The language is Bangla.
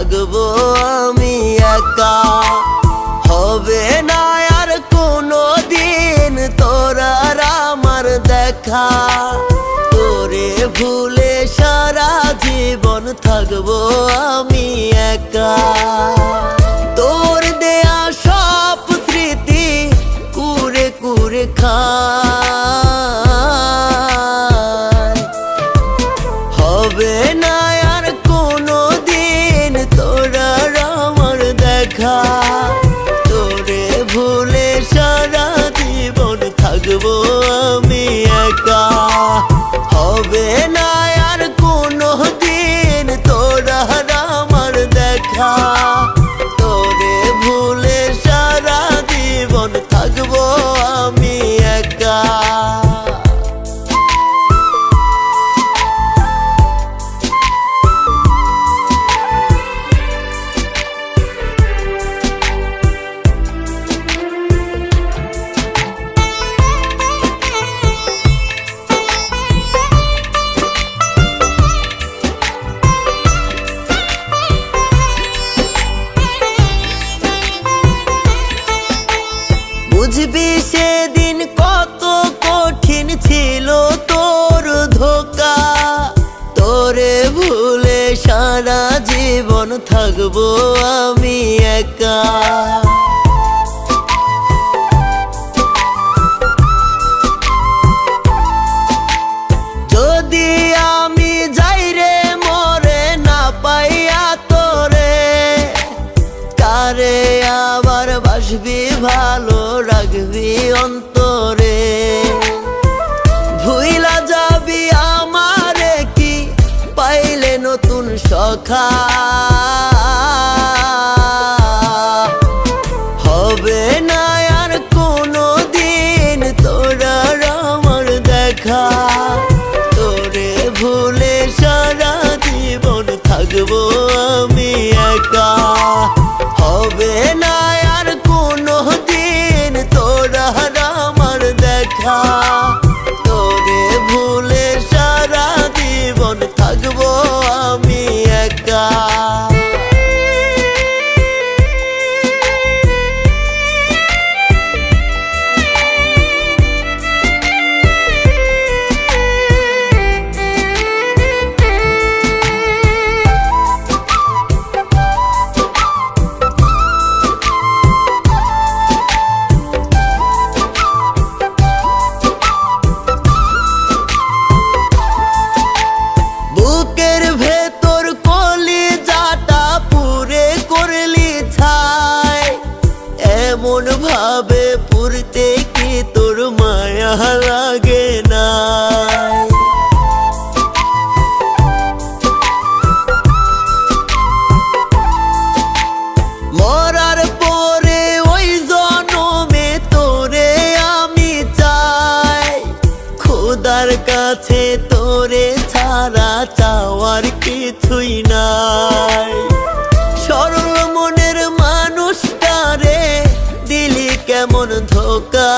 থাকবো আমি একা। হবে না আর কোনো দিন তোর আর আমার দেখা, তোরে ভুলে সারা জীবন থাকবো আমি একা। তোর দেয়া সব স্মৃতি কুরে কুরে খায়। হবে না আর কোনো দিন তোর আর আমার দেখা, তোরে ভুলে সারা জীবন থাকবো আমি একা। হবে না আর কোনো দিন তোর আর আমার দেখা, তোরে ভুলে সারা জীবন থাকবো আমি একা। বুঝবি সেদিন কত কঠিন ছিল তোর ধোঁকা, তোরে ভুলে সারা জীবন থাকবো আমি একা। যদি আমি যাই রে মরে না পাইয়া তোরে, কারে আবার বাসবি ভালো রাখবি অন্তরে। ভুইলা যাবি আমারে কি পাইলে নতুন সখা, হবে না আর কোনো দিন তোর আর আমার দেখা, তোরে ভুলে সারা জীবন থাকবো আমি একা। হবে না আর কোনো দিন তোর আর আমার দেখা, তোরে ভুলে সারা জীবন থাকবো আমি একা। বুকের ভেতর কলিজাটা পুরে করলি ছাই, এমন ভাবে পুরতে কি তোর মায়া লাগে নাই। মরার পরে ওই জনমে তোরে আমি চাই, খোদার কাছে তোরে ছাড়া চাওয়ার কিছুই নাই। সরল মনের মানুষটারে দিলি কেমন ধোঁকা,